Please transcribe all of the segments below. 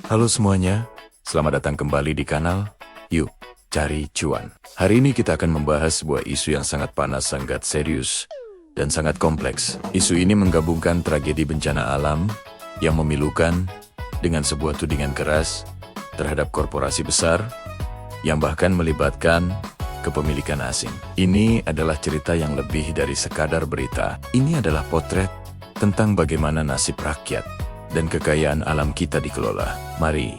Halo semuanya, selamat datang kembali di kanal Yuk Cari Cuan. Hari ini kita akan membahas sebuah isu yang sangat panas, sangat serius, dan sangat kompleks. Isu ini menggabungkan tragedi bencana alam yang memilukan dengan sebuah tudingan keras terhadap korporasi besar yang bahkan melibatkan kepemilikan asing. Ini adalah cerita yang lebih dari sekadar berita. Ini adalah potret tentang bagaimana nasib rakyat dan kekayaan alam kita dikelola. Mari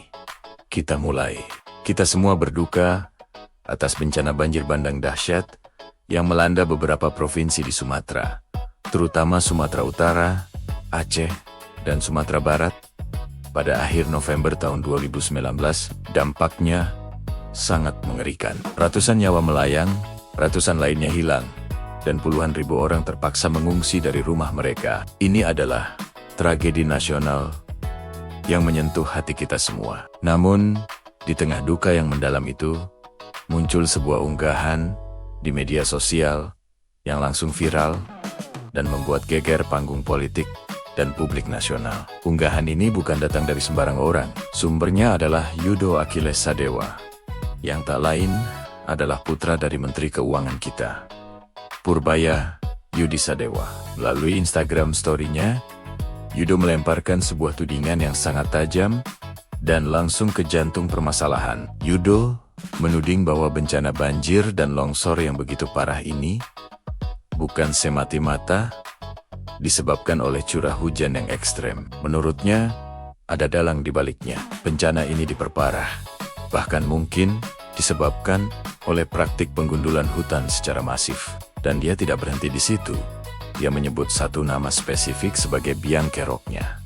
kita mulai. Kita semua berduka atas bencana banjir bandang dahsyat yang melanda beberapa provinsi di Sumatera, terutama Sumatera Utara, Aceh, dan Sumatera Barat pada akhir November tahun 2019. Dampaknya sangat mengerikan. Ratusan nyawa melayang, ratusan lainnya hilang, dan puluhan ribu orang terpaksa mengungsi dari rumah mereka. Ini adalah tragedi nasional yang menyentuh hati kita semua. Namun, di tengah duka yang mendalam itu, muncul sebuah unggahan di media sosial yang langsung viral dan membuat geger panggung politik dan publik nasional. Unggahan ini bukan datang dari sembarang orang. Sumbernya adalah Yudo Achilles Sadewa, yang tak lain adalah putra dari Menteri Keuangan kita, Purbaya Yudi Sadewa. Melalui Instagram story-nya, Yudo melemparkan sebuah tudingan yang sangat tajam dan langsung ke jantung permasalahan. Yudo menuding bahwa bencana banjir dan longsor yang begitu parah ini bukan semata-mata disebabkan oleh curah hujan yang ekstrem. Menurutnya, ada dalang di baliknya. Bencana ini diperparah, bahkan mungkin disebabkan oleh praktik penggundulan hutan secara masif. Dan dia tidak berhenti di situ. Dia menyebut satu nama spesifik sebagai biang keroknya,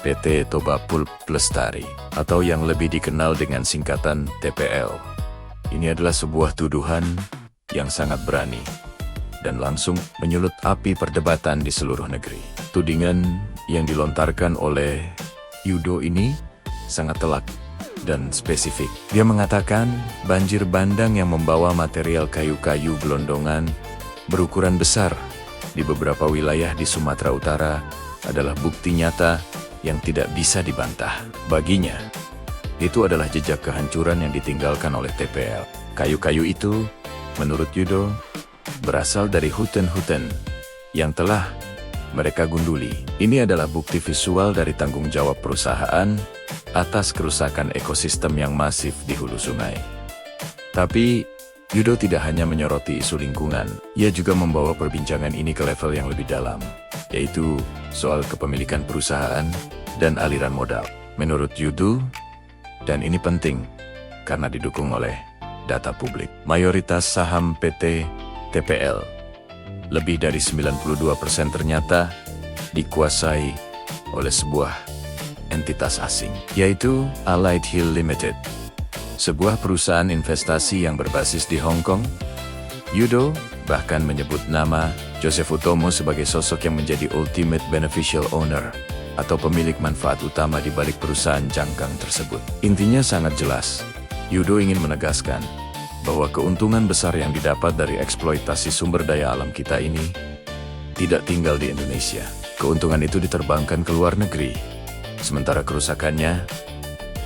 PT Toba Pulp Lestari, atau yang lebih dikenal dengan singkatan TPL. Ini adalah sebuah tuduhan yang sangat berani dan langsung menyulut api perdebatan di seluruh negeri. Tudingan yang dilontarkan oleh Yudo ini sangat telak dan spesifik. Dia mengatakan banjir bandang yang membawa material kayu-kayu gelondongan berukuran besar di beberapa wilayah di Sumatera Utara adalah bukti nyata yang tidak bisa dibantah. Baginya, itu adalah jejak kehancuran yang ditinggalkan oleh TPL. Kayu-kayu itu, menurut Yudo, berasal dari hutan-hutan yang telah mereka gunduli. Ini adalah bukti visual dari tanggung jawab perusahaan atas kerusakan ekosistem yang masif di hulu sungai. Tapi, Yudo tidak hanya menyoroti isu lingkungan, ia juga membawa perbincangan ini ke level yang lebih dalam, yaitu soal kepemilikan perusahaan dan aliran modal. Menurut Yudo, dan ini penting karena didukung oleh data publik, mayoritas saham PT TPL, lebih dari 92% ternyata dikuasai oleh sebuah entitas asing, yaitu Allied Hill Limited, sebuah perusahaan investasi yang berbasis di Hong Kong. Yudo bahkan menyebut nama Joseph Utomo sebagai sosok yang menjadi ultimate beneficial owner atau pemilik manfaat utama di balik perusahaan jangkang tersebut. Intinya sangat jelas, Yudo ingin menegaskan bahwa keuntungan besar yang didapat dari eksploitasi sumber daya alam kita ini tidak tinggal di Indonesia. Keuntungan itu diterbangkan ke luar negeri, sementara kerusakannya,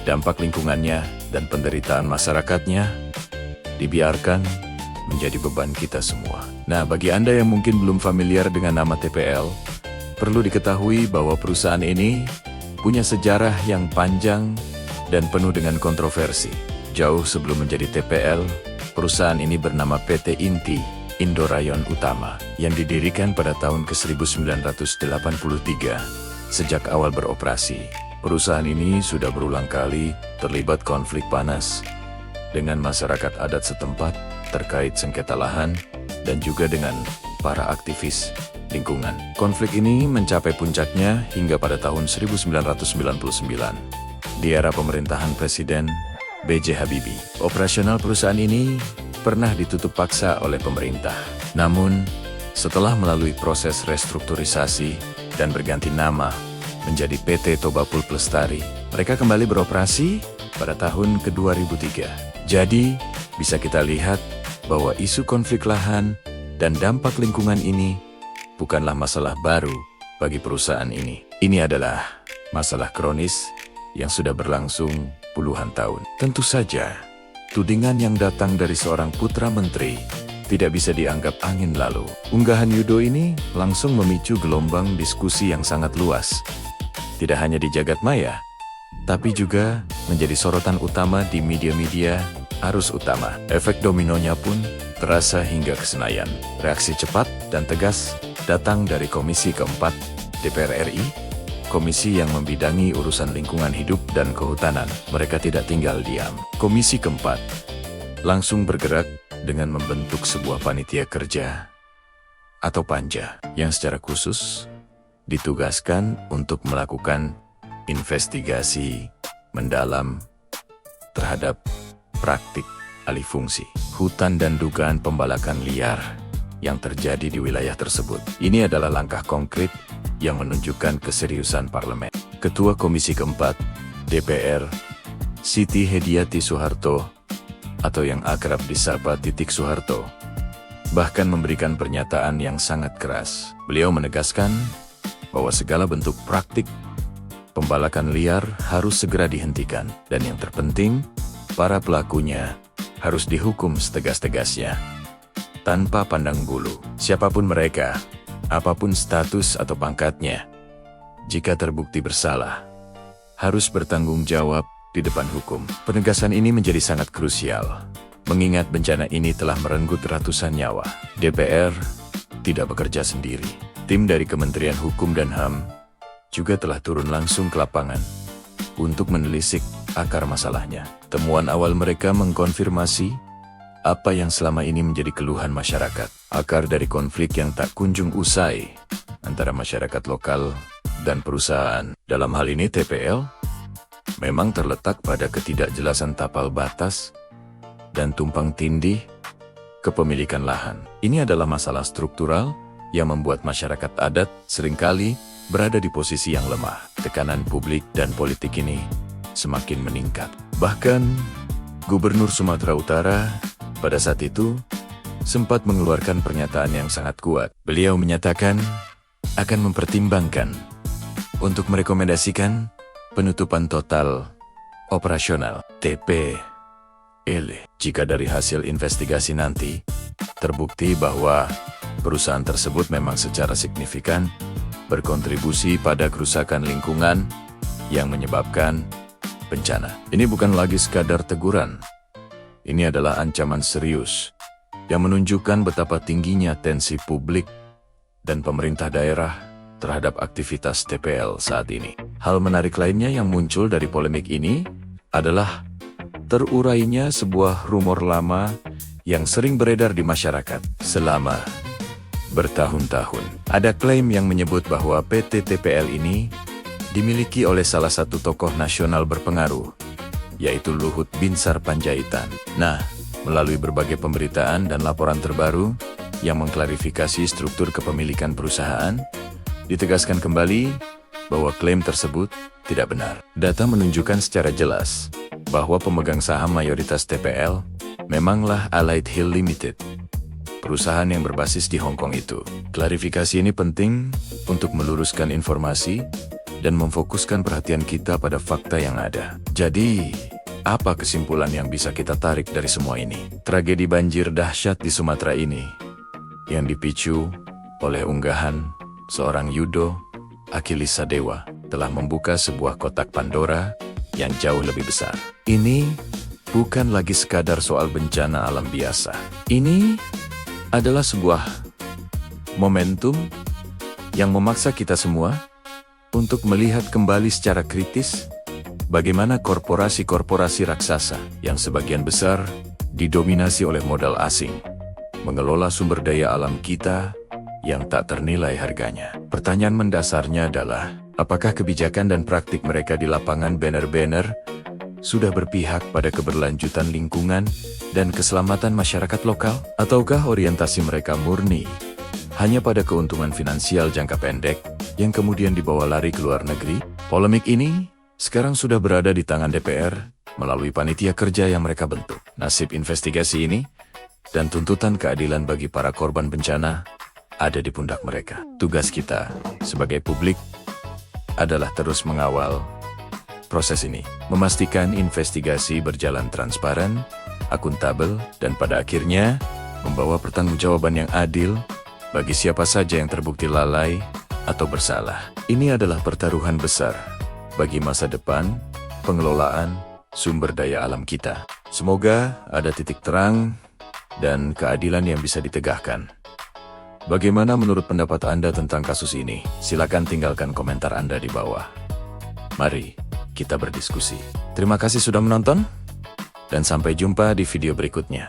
dampak lingkungannya, dan penderitaan masyarakatnya dibiarkan menjadi beban kita semua. Nah, bagi Anda yang mungkin belum familiar dengan nama TPL, perlu diketahui bahwa perusahaan ini punya sejarah yang panjang dan penuh dengan kontroversi. Jauh sebelum menjadi TPL, perusahaan ini bernama PT Inti Indorayon Utama yang didirikan pada tahun ke-1983. Sejak awal beroperasi, perusahaan ini sudah berulang kali terlibat konflik panas dengan masyarakat adat setempat terkait sengketa lahan dan juga dengan para aktivis lingkungan. Konflik ini mencapai puncaknya hingga pada tahun 1999 di era pemerintahan Presiden B.J. Habibie. Operasional perusahaan ini pernah ditutup paksa oleh pemerintah. Namun, setelah melalui proses restrukturisasi dan berganti nama menjadi PT Toba Pulp Lestari, mereka kembali beroperasi pada tahun ke-2003. Jadi, bisa kita lihat bahwa isu konflik lahan dan dampak lingkungan ini bukanlah masalah baru bagi perusahaan ini. Ini adalah masalah kronis yang sudah berlangsung puluhan tahun. Tentu saja, tudingan yang datang dari seorang putra menteri tidak bisa dianggap angin lalu. Unggahan Yudo ini langsung memicu gelombang diskusi yang sangat luas. Tidak hanya di jagat maya, tapi juga menjadi sorotan utama di media-media arus utama. Efek dominonya pun terasa hingga ke Senayan. Reaksi cepat dan tegas datang dari Komisi Keempat DPR RI, komisi yang membidangi urusan lingkungan hidup dan kehutanan. Mereka tidak tinggal diam. Komisi Keempat langsung bergerak dengan membentuk sebuah panitia kerja atau panja yang secara khusus ditugaskan untuk melakukan investigasi mendalam terhadap praktik alih fungsi hutan dan dugaan pembalakan liar yang terjadi di wilayah tersebut. Ini adalah langkah konkret yang menunjukkan keseriusan parlemen. Ketua Komisi Keempat DPR, Siti Hediati Soeharto, atau yang akrab disapa Titik Soeharto, bahkan memberikan pernyataan yang sangat keras. Beliau menegaskan bahwa segala bentuk praktik pembalakan liar harus segera dihentikan, dan yang terpenting, para pelakunya harus dihukum setegas-tegasnya, tanpa pandang bulu. Siapapun mereka, apapun status atau pangkatnya, jika terbukti bersalah, harus bertanggung jawab di depan hukum. Penegasan ini menjadi sangat krusial, mengingat bencana ini telah merenggut ratusan nyawa. DPR tidak bekerja sendiri. Tim dari Kementerian Hukum dan HAM juga telah turun langsung ke lapangan untuk menelisik akar masalahnya. Temuan awal mereka mengkonfirmasi apa yang selama ini menjadi keluhan masyarakat. Akar dari konflik yang tak kunjung usai antara masyarakat lokal dan perusahaan. Dalam hal ini TPL memang terletak pada ketidakjelasan tapal batas dan tumpang tindih kepemilikan lahan. Ini adalah masalah struktural yang membuat masyarakat adat seringkali berada di posisi yang lemah. Tekanan publik dan politik ini semakin meningkat. Bahkan, Gubernur Sumatera Utara pada saat itu sempat mengeluarkan pernyataan yang sangat kuat. Beliau menyatakan akan mempertimbangkan untuk merekomendasikan penutupan total operasional TPL jika dari hasil investigasi nanti terbukti bahwa perusahaan tersebut memang secara signifikan berkontribusi pada kerusakan lingkungan yang menyebabkan bencana. Ini bukan lagi sekadar teguran. Ini adalah ancaman serius yang menunjukkan betapa tingginya tensi publik dan pemerintah daerah terhadap aktivitas TPL saat ini. Hal menarik lainnya yang muncul dari polemik ini adalah terurainya sebuah rumor lama yang sering beredar di masyarakat selama bertahun-tahun. Ada klaim yang menyebut bahwa PT TPL ini dimiliki oleh salah satu tokoh nasional berpengaruh, yaitu Luhut Binsar Panjaitan. Nah, melalui berbagai pemberitaan dan laporan terbaru yang mengklarifikasi struktur kepemilikan perusahaan, ditegaskan kembali bahwa klaim tersebut tidak benar. Data menunjukkan secara jelas bahwa pemegang saham mayoritas TPL memanglah Allied Hill Limited, perusahaan yang berbasis di Hong Kong itu. Klarifikasi ini penting untuk meluruskan informasi dan memfokuskan perhatian kita pada fakta yang ada. Jadi, apa kesimpulan yang bisa kita tarik dari semua ini? Tragedi banjir dahsyat di Sumatera ini, yang dipicu oleh unggahan seorang Yudo Achilles Sadewa, telah membuka sebuah kotak Pandora yang jauh lebih besar. Ini bukan lagi sekadar soal bencana alam biasa. Ini adalah sebuah momentum yang memaksa kita semua untuk melihat kembali secara kritis bagaimana korporasi-korporasi raksasa yang sebagian besar didominasi oleh modal asing mengelola sumber daya alam kita yang tak ternilai harganya. Pertanyaan mendasarnya adalah, apakah kebijakan dan praktik mereka di lapangan benar-benar sudah berpihak pada keberlanjutan lingkungan dan keselamatan masyarakat lokal? Ataukah orientasi mereka murni hanya pada keuntungan finansial jangka pendek yang kemudian dibawa lari ke luar negeri? Polemik ini sekarang sudah berada di tangan DPR melalui panitia kerja yang mereka bentuk. Nasib investigasi ini dan tuntutan keadilan bagi para korban bencana ada di pundak mereka. Tugas kita sebagai publik adalah terus mengawal proses ini, memastikan investigasi berjalan transparan, akuntabel, dan pada akhirnya membawa pertanggungjawaban yang adil bagi siapa saja yang terbukti lalai atau bersalah. Ini adalah pertaruhan besar bagi masa depan pengelolaan sumber daya alam kita. Semoga ada titik terang dan keadilan yang bisa ditegakkan. Bagaimana menurut pendapat Anda tentang kasus ini? Silakan tinggalkan komentar Anda di bawah. Mari kita berdiskusi. Terima kasih sudah menonton, dan sampai jumpa di video berikutnya.